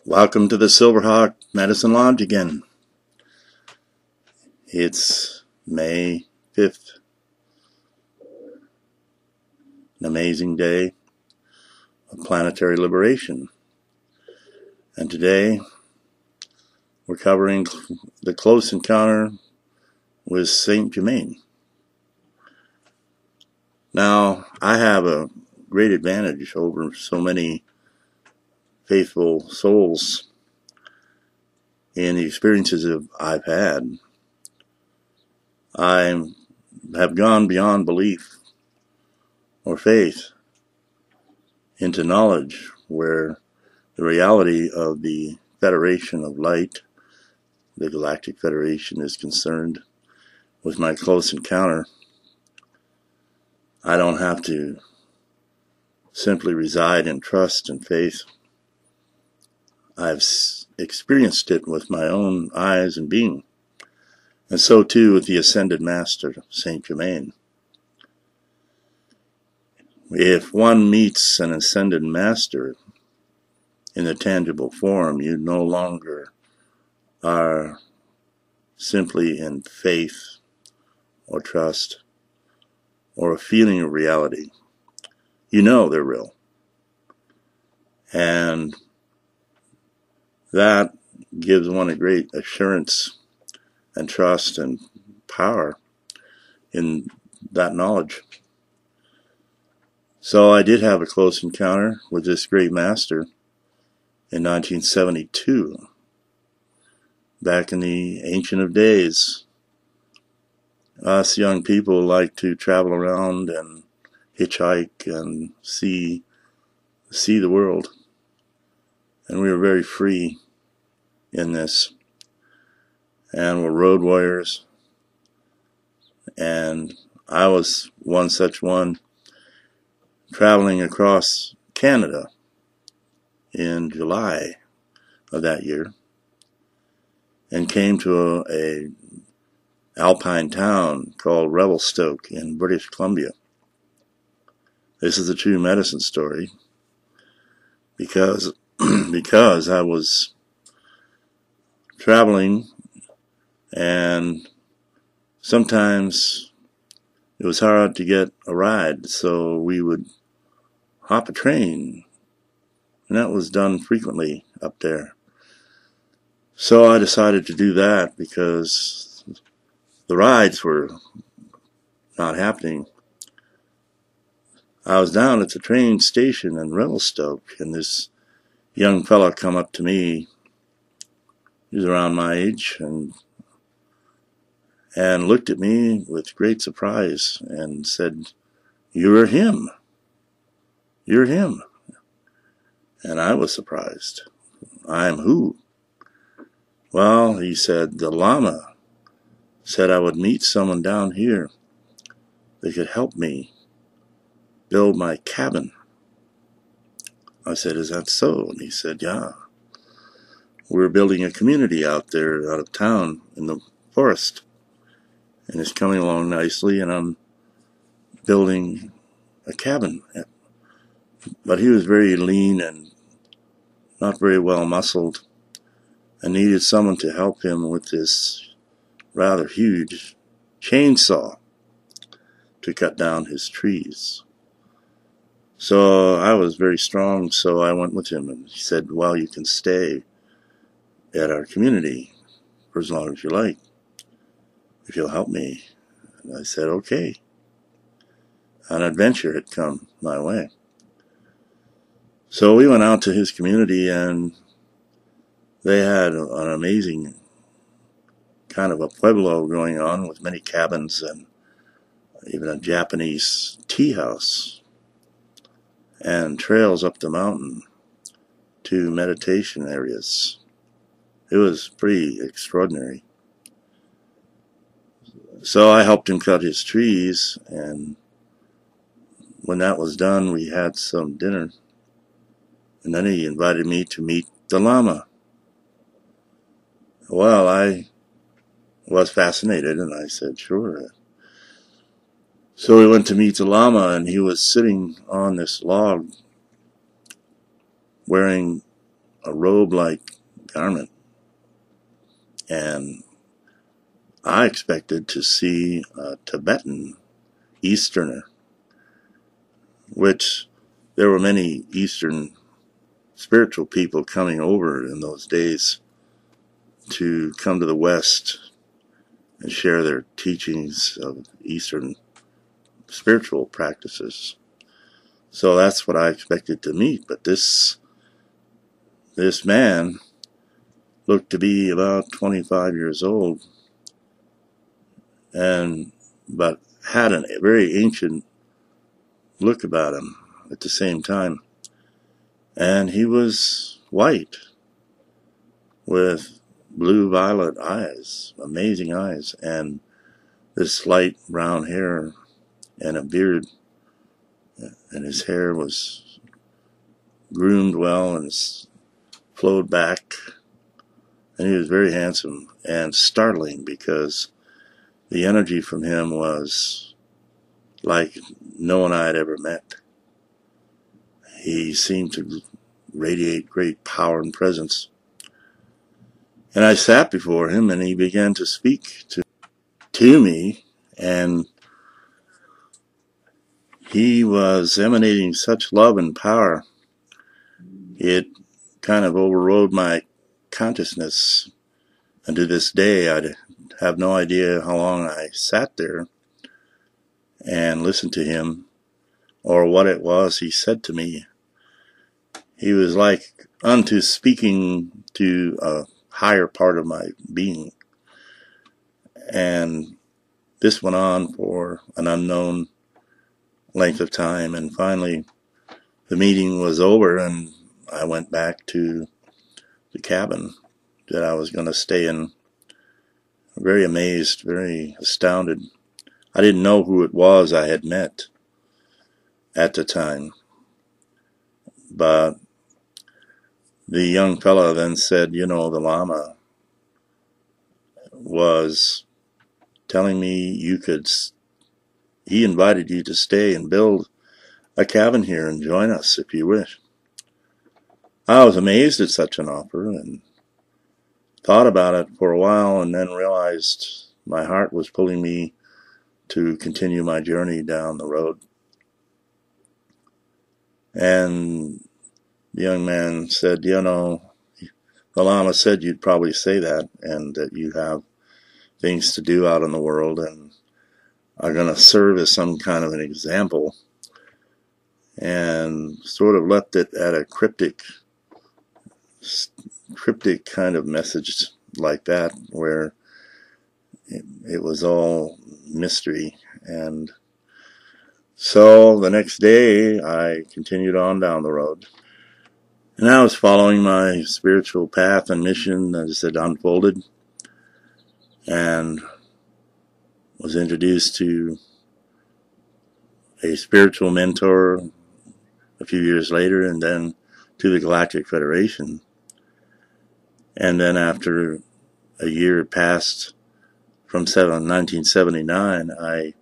Welcome to the Silverhawk Medicine Lodge again. It's May 5th, an amazing day of planetary liberation. And today we're covering the close encounter with Saint Germain. Now, I have a great advantage over so many faithful souls in the experiences I've had. I have gone beyond belief or faith into knowledge, where the reality of the Federation of Light, the Galactic Federation, is concerned. With my close encounter, I don't have to simply reside in trust and faith. I've experienced it with my own eyes and being, and so too with the Ascended Master, Saint Germain. If one meets an Ascended Master in the tangible form, you no longer are simply in faith or trust or a feeling of reality. You know they're real. And that gives one a great assurance and trust and power in that knowledge. So I did have a close encounter with this great master in 1972, back in the ancient of days. Us young people like to travel around and hitchhike and see the world. And we were very free in this. And we're road warriors. And I was one such one, traveling across Canada in July of that year, and came to a alpine town called Revelstoke in British Columbia. This is a true medicine story, because I was traveling, and sometimes it was hard to get a ride, so we would hop a train, and that was done frequently up there. So I decided to do that because the rides were not happening. I was down at the train station in Revelstoke, and this young fella come up to me. He was around my age, and looked at me with great surprise and said, "You're him. You're him." And I was surprised. "I'm who?" "Well," he said, "the Lama said I would meet someone down here that could help me build my cabin." I said, "Is that so?" And he said, "Yeah. We're building a community out there, out of town, in the forest. And it's coming along nicely, and I'm building a cabin." But he was very lean and not very well muscled, and needed someone to help him with this rather huge chainsaw to cut down his trees. So I was very strong, so I went with him, and he said, "Well, you can stay at our community for as long as you like, if you'll help me." And I said, "Okay." An adventure had come my way. So we went out to his community, and they had an amazing kind of a pueblo going on with many cabins and even a Japanese tea house and trails up the mountain to meditation areas. It was pretty extraordinary. So I helped him cut his trees, and when that was done, we had some dinner. And then he invited me to meet the Lama. Well, I was fascinated, and I said, "Sure." So we went to meet the Lama, and he was sitting on this log wearing a robe-like garment, and I expected to see a Tibetan Easterner, which there were many Eastern spiritual people coming over in those days to come to the West and share their teachings of Eastern spiritual practices. So that's what I expected to meet, but this man looked to be about 25 years old, but had a very ancient look about him at the same time. And he was white with blue-violet eyes, amazing eyes, and this light brown hair and a beard, and his hair was groomed well and flowed back, and he was very handsome and startling because the energy from him was like no one I had ever met. He seemed to radiate great power and presence. And I sat before him, and he began to speak to me, and he was emanating such love and power. It kind of overrode my consciousness. And to this day, I have no idea how long I sat there and listened to him, or what it was he said to me. He was like unto speaking to a higher part of my being. And this went on for an unknown length of time, and finally the meeting was over, and I went back to the cabin that I was going to stay in, very amazed, very astounded. I didn't know who it was I had met at the time, but the young fellow then said, the Lama was telling me he invited you to stay and build a cabin here and join us if you wish. I was amazed at such an offer and thought about it for a while, and then realized my heart was pulling me to continue my journey down the road. And the young man said, the Lama said you'd probably say that, and that you have things to do out in the world and are going to serve as some kind of an example, and sort of left it at a cryptic kind of message like that, where it was all mystery. And so the next day I continued on down the road, and I was following my spiritual path and mission as it unfolded, and was introduced to a spiritual mentor a few years later, and then to the Galactic Federation. And then after a year passed from 1979, I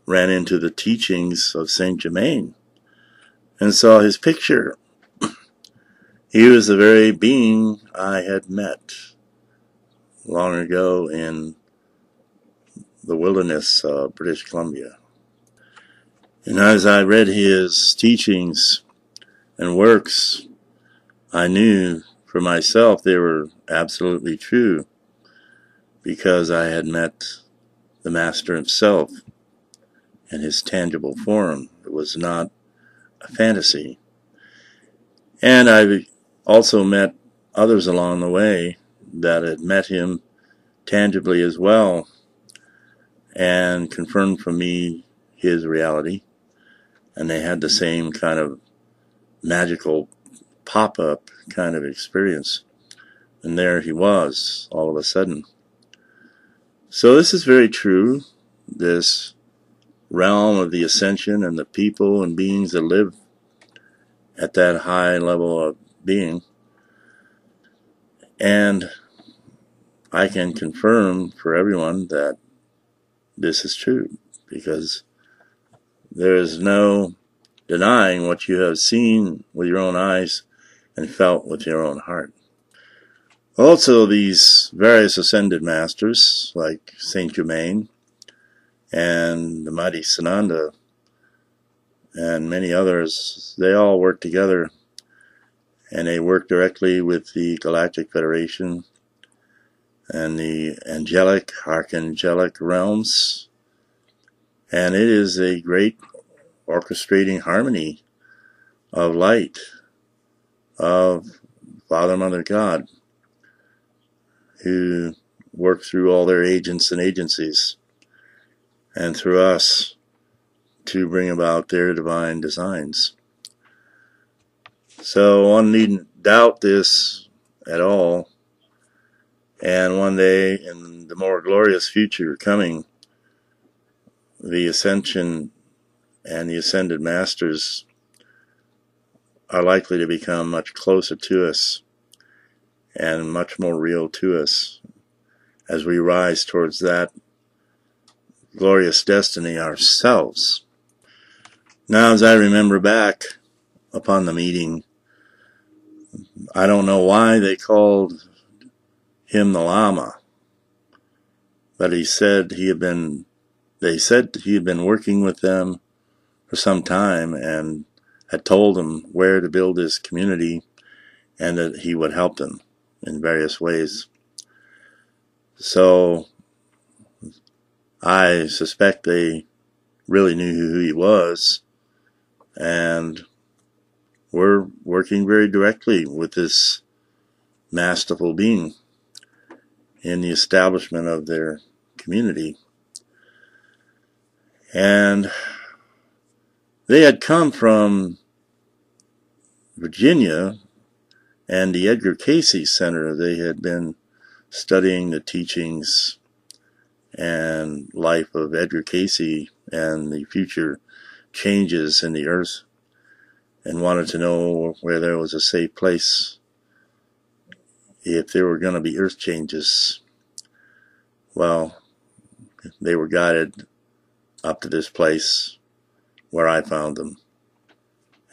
ran into the teachings of Saint Germain and saw his picture. He was the very being I had met long ago in the wilderness of British Columbia. And as I read his teachings and works, I knew for myself they were absolutely true, because I had met the Master himself in his tangible form. It was not a fantasy. And I also met others along the way that had met him tangibly as well, and confirmed for me his reality. And they had the same kind of magical pop-up kind of experience. And there he was, all of a sudden. So this is very true, this realm of the ascension and the people and beings that live at that high level of being. And I can confirm for everyone that this is true, because there is no denying what you have seen with your own eyes and felt with your own heart. Also, these various ascended masters, like Saint Germain and the mighty Sananda and many others, they all work together, and they work directly with the Galactic Federation and the angelic, archangelic realms, and it is a great orchestrating harmony of light, of Father, Mother, God, who work through all their agents and agencies, and through us to bring about their divine designs. So one needn't doubt this at all, and one day in the more glorious future coming, the ascension and the ascended masters are likely to become much closer to us and much more real to us as we rise towards that glorious destiny ourselves. Now, as I remember back upon the meeting, I don't know why they called him the Lama, but they said he had been working with them for some time and had told them where to build this community and that he would help them in various ways. So I suspect they really knew who he was and were working very directly with this masterful being in the establishment of their community. And they had come from Virginia and the Edgar Cayce Center. They had been studying the teachings and life of Edgar Cayce and the future changes in the earth, and wanted to know where there was a safe place if there were going to be earth changes. Well, they were guided up to this place where I found them,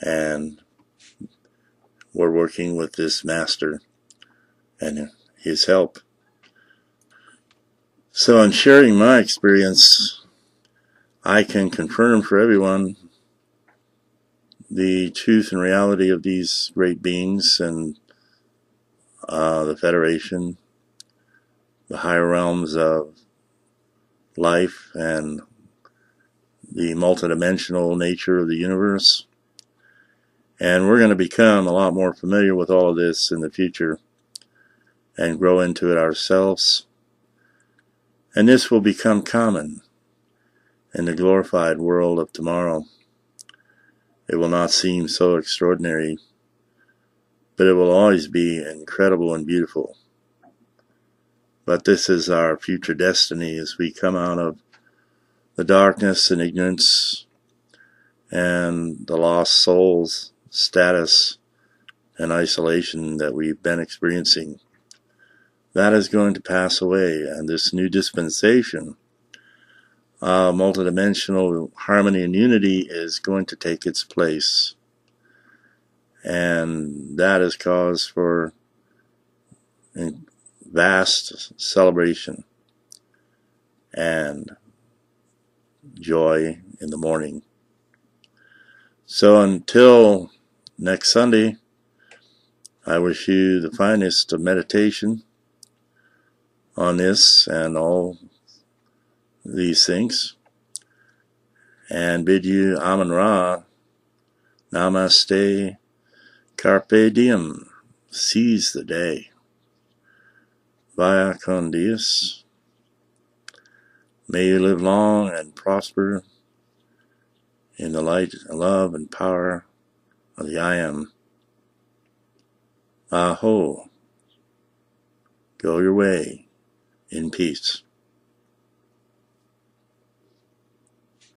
and we're working with this master and his help. So in sharing my experience, I can confirm for everyone the truth and reality of these great beings and the Federation, the higher realms of life, and the multidimensional nature of the universe. And we're going to become a lot more familiar with all of this in the future and grow into it ourselves. And this will become common in the glorified world of tomorrow. It will not seem so extraordinary, but it will always be incredible and beautiful. But this is our future destiny as we come out of the darkness and ignorance and the lost souls status and isolation that we've been experiencing. That is going to pass away, and this new dispensation of multidimensional harmony and unity is going to take its place. And that is cause for vast celebration and joy in the morning. So until next Sunday, I wish you the finest of meditation on this and all these things, and bid you Amun Ra, Namaste, Carpe Diem, seize the day. Vaya con Dios. May you live long and prosper in the light, love, and power of the I Am. Aho. Go your way in peace.